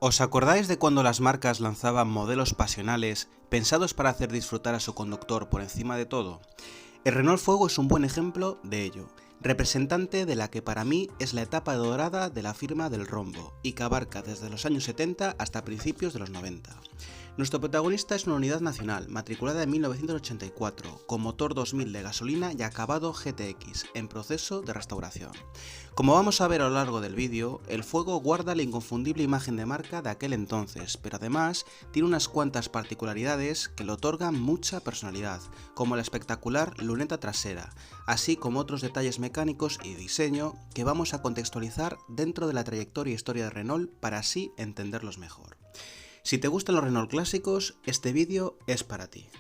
¿Os acordáis de cuando las marcas lanzaban modelos pasionales pensados para hacer disfrutar a su conductor por encima de todo? El Renault Fuego es un buen ejemplo de ello, representante de la que para mí es la etapa dorada de la firma del rombo y que abarca desde los años 70 hasta principios de los 90. Nuestro protagonista es una unidad nacional, matriculada en 1984, con motor 2000 de gasolina y acabado GTX, en proceso de restauración. Como vamos a ver a lo largo del vídeo, el Fuego guarda la inconfundible imagen de marca de aquel entonces, pero además tiene unas cuantas particularidades que le otorgan mucha personalidad, como la espectacular luneta trasera, así como otros detalles mecánicos y diseño que vamos a contextualizar dentro de la trayectoria e historia de Renault para así entenderlos mejor. Si te gustan los Renault clásicos, este vídeo es para ti.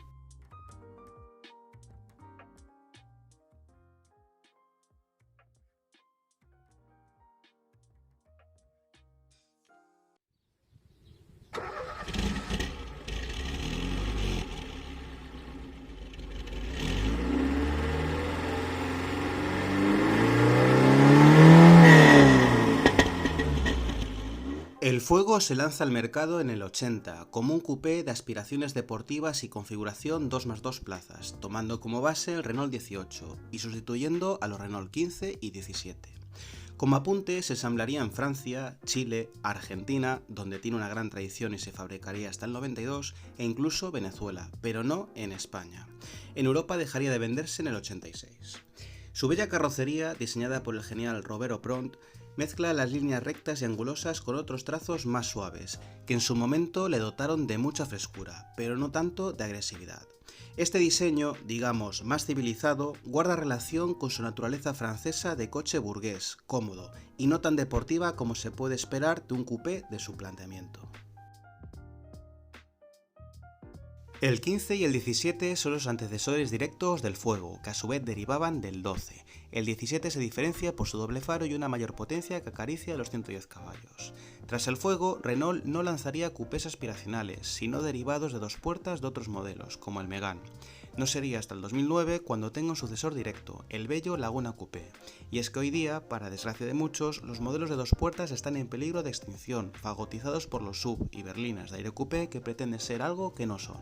El Fuego se lanza al mercado en el 80 como un coupé de aspiraciones deportivas y configuración 2+2 plazas, tomando como base el Renault 18 y sustituyendo a los Renault 15 y 17. Como apunte, se ensamblaría en Francia, Chile, Argentina, donde tiene una gran tradición y se fabricaría hasta el 92, e incluso Venezuela, pero no en España. En Europa dejaría de venderse en el 86. Su bella carrocería, diseñada por el genial Robert Pront, mezcla las líneas rectas y angulosas con otros trazos más suaves, que en su momento le dotaron de mucha frescura, pero no tanto de agresividad. Este diseño, digamos, más civilizado, guarda relación con su naturaleza francesa de coche burgués, cómodo, y no tan deportiva como se puede esperar de un coupé de su planteamiento. El 15 y el 17 son los antecesores directos del Fuego, que a su vez derivaban del 12. El 17 se diferencia por su doble faro y una mayor potencia que acaricia los 110 caballos. Tras el Fuego, Renault no lanzaría coupés aspiracionales, sino derivados de dos puertas de otros modelos, como el Megane. No sería hasta el 2009 cuando tenga un sucesor directo, el bello Laguna Coupé. Y es que hoy día, para desgracia de muchos, los modelos de dos puertas están en peligro de extinción, fagotizados por los sub y berlinas de aire coupé que pretenden ser algo que no son.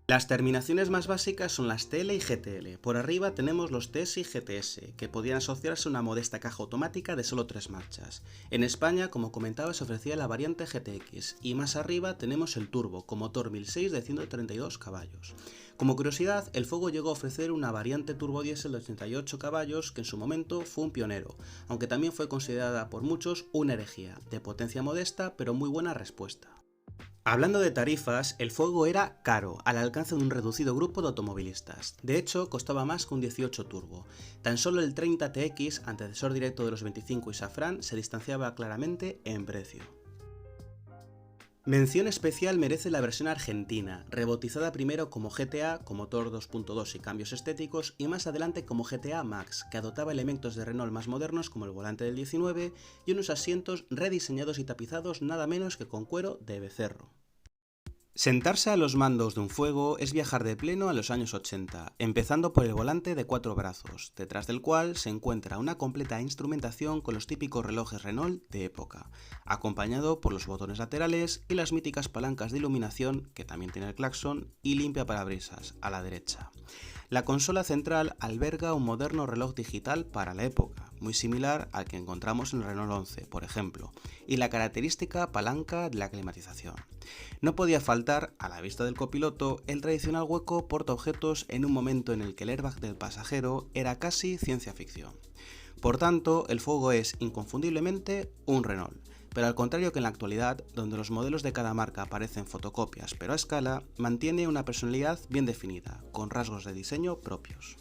Las terminaciones más básicas son las TL y GTL. Por arriba tenemos los TS y GTS, que podían asociarse a una modesta caja automática de solo 3 marchas. En España, como comentaba, se ofrecía la variante GTX, y más arriba tenemos el Turbo, con motor 1006 de 132 caballos. Como curiosidad, el Fuego llegó a ofrecer una variante turbo diésel de 88 caballos que en su momento fue un pionero, aunque también fue considerada por muchos una herejía, de potencia modesta pero muy buena respuesta. Hablando de tarifas, el Fuego era caro, al alcance de un reducido grupo de automovilistas. De hecho, costaba más que un 18 turbo. Tan solo el 30 TX, antecesor directo de los 25 y Safran, se distanciaba claramente en precio. Mención especial merece la versión argentina, rebautizada primero como GTA con motor 2.2 y cambios estéticos, y más adelante como GTA Max, que adoptaba elementos de Renault más modernos como el volante del 19 y unos asientos rediseñados y tapizados nada menos que con cuero de becerro. Sentarse a los mandos de un Fuego es viajar de pleno a los años 80, empezando por el volante de 4 brazos, detrás del cual se encuentra una completa instrumentación con los típicos relojes Renault de época, acompañado por los botones laterales y las míticas palancas de iluminación, que también tiene el claxon, y limpiaparabrisas, a la derecha. La consola central alberga un moderno reloj digital para la época, muy similar al que encontramos en el Renault 11, por ejemplo, y la característica palanca de la climatización. No podía faltar, a la vista del copiloto, el tradicional hueco portaobjetos en un momento en el que el airbag del pasajero era casi ciencia ficción. Por tanto, el Fuego es inconfundiblemente un Renault, pero al contrario que en la actualidad, donde los modelos de cada marca parecen fotocopias pero a escala, mantiene una personalidad bien definida, con rasgos de diseño propios.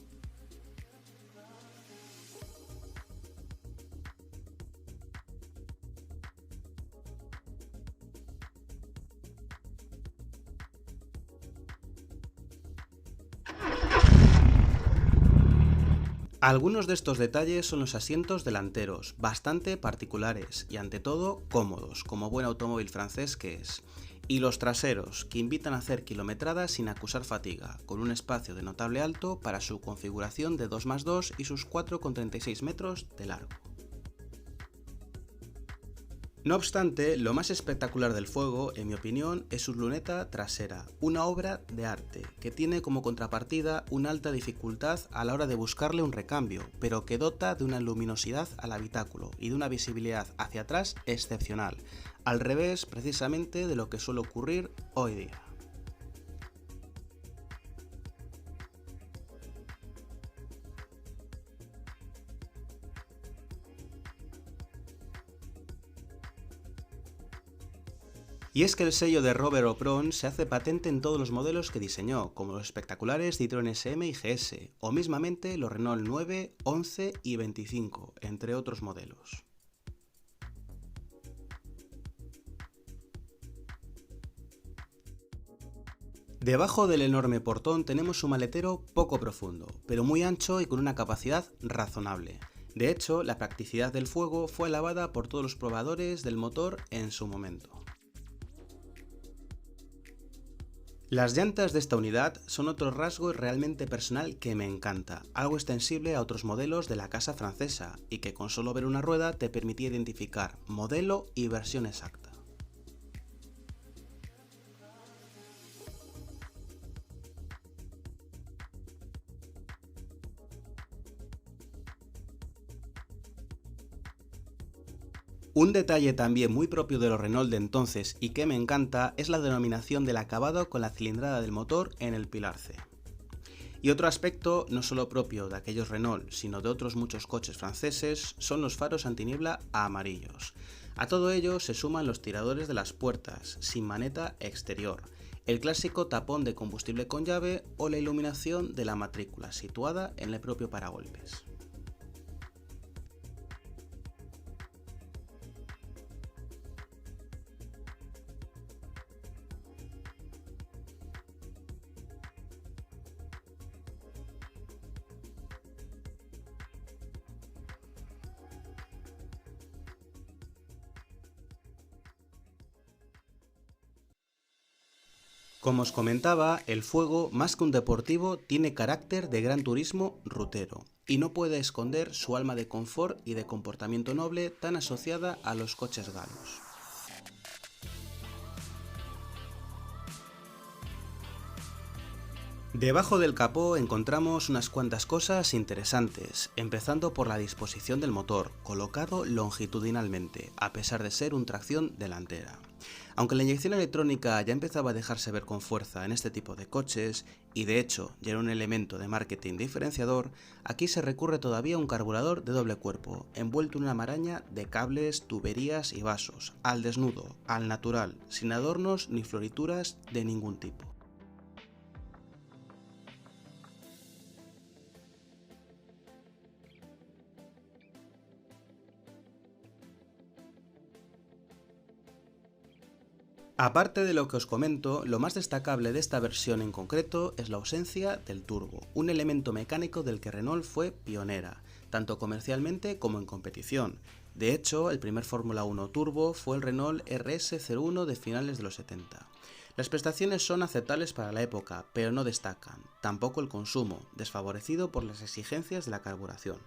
Algunos de estos detalles son los asientos delanteros, bastante particulares y ante todo cómodos, como buen automóvil francés que es. Y los traseros, que invitan a hacer kilometradas sin acusar fatiga, con un espacio de notable alto para su configuración de 2+2 y sus 4,36 metros de largo. No obstante, lo más espectacular del Fuego, en mi opinión, es su luneta trasera, una obra de arte, que tiene como contrapartida una alta dificultad a la hora de buscarle un recambio, pero que dota de una luminosidad al habitáculo y de una visibilidad hacia atrás excepcional, al revés precisamente de lo que suele ocurrir hoy día. Y es que el sello de Robert O'Brien se hace patente en todos los modelos que diseñó, como los espectaculares Citroën SM y GS, o mismamente los Renault 9, 11 y 25, entre otros modelos. Debajo del enorme portón tenemos un maletero poco profundo, pero muy ancho y con una capacidad razonable. De hecho, la practicidad del Fuego fue alabada por todos los probadores del motor en su momento. Las llantas de esta unidad son otro rasgo realmente personal que me encanta, algo extensible a otros modelos de la casa francesa y que con solo ver una rueda te permitía identificar modelo y versión exacta. Un detalle también muy propio de los Renault de entonces y que me encanta es la denominación del acabado con la cilindrada del motor en el pilar C. Y otro aspecto no solo propio de aquellos Renault, sino de otros muchos coches franceses, son los faros antiniebla amarillos. A todo ello se suman los tiradores de las puertas, sin maneta exterior, el clásico tapón de combustible con llave o la iluminación de la matrícula situada en el propio paragolpes. Como os comentaba, el Fuego, más que un deportivo, tiene carácter de gran turismo rutero, y no puede esconder su alma de confort y de comportamiento noble tan asociada a los coches galos. Debajo del capó encontramos unas cuantas cosas interesantes, empezando por la disposición del motor, colocado longitudinalmente, a pesar de ser un tracción delantera. Aunque la inyección electrónica ya empezaba a dejarse ver con fuerza en este tipo de coches, y de hecho ya era un elemento de marketing diferenciador, aquí se recurre todavía a un carburador de doble cuerpo, envuelto en una maraña de cables, tuberías y vasos, al desnudo, al natural, sin adornos ni florituras de ningún tipo. Aparte de lo que os comento, lo más destacable de esta versión en concreto es la ausencia del turbo, un elemento mecánico del que Renault fue pionera, tanto comercialmente como en competición. De hecho, el primer Fórmula 1 turbo fue el Renault RS01 de finales de los 70. Las prestaciones son aceptables para la época, pero no destacan, tampoco el consumo, desfavorecido por las exigencias de la carburación.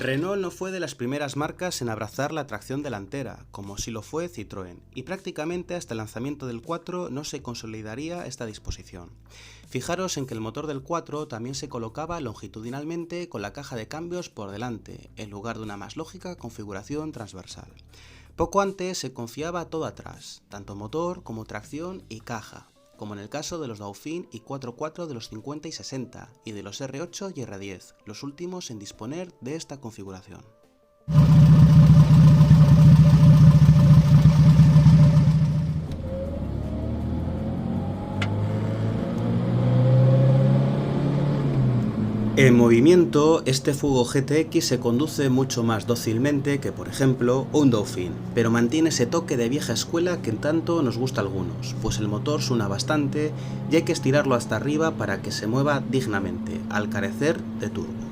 Renault no fue de las primeras marcas en abrazar la tracción delantera, como sí lo fue Citroën, y prácticamente hasta el lanzamiento del 4 no se consolidaría esta disposición. Fijaros en que el motor del 4 también se colocaba longitudinalmente con la caja de cambios por delante, en lugar de una más lógica configuración transversal. Poco antes se confiaba todo atrás, tanto motor como tracción y caja, como en el caso de los Dauphine y 4x4 de los 50 y 60, y de los R8 y R10, los últimos en disponer de esta configuración. En movimiento, este Fuego GTX se conduce mucho más dócilmente que, por ejemplo, un Dauphin, pero mantiene ese toque de vieja escuela que tanto nos gusta a algunos, pues el motor suena bastante y hay que estirarlo hasta arriba para que se mueva dignamente, al carecer de turbo.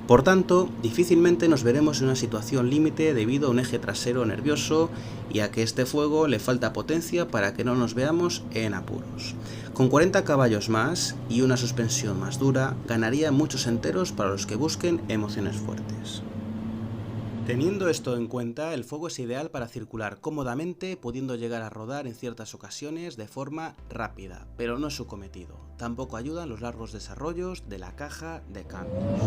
Por tanto, difícilmente nos veremos en una situación límite debido a un eje trasero nervioso y a que este Fuego le falta potencia para que no nos veamos en apuros. Con 40 caballos más y una suspensión más dura, ganaría muchos enteros para los que busquen emociones fuertes. Teniendo esto en cuenta, el Fuego es ideal para circular cómodamente, pudiendo llegar a rodar en ciertas ocasiones de forma rápida, pero no es su cometido. Tampoco ayudan los largos desarrollos de la caja de cambios.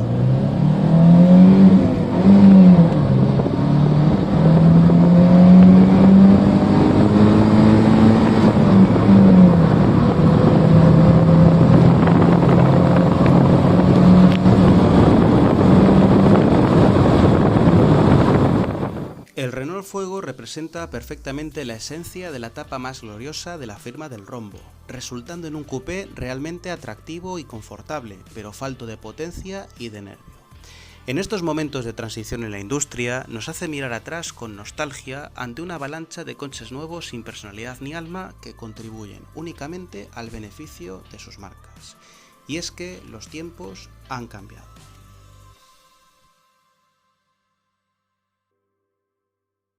El Renault Fuego representa perfectamente la esencia de la etapa más gloriosa de la firma del rombo, resultando en un coupé realmente atractivo y confortable, pero falto de potencia y de nervio. En estos momentos de transición en la industria, nos hace mirar atrás con nostalgia ante una avalancha de coches nuevos sin personalidad ni alma que contribuyen únicamente al beneficio de sus marcas. Y es que los tiempos han cambiado.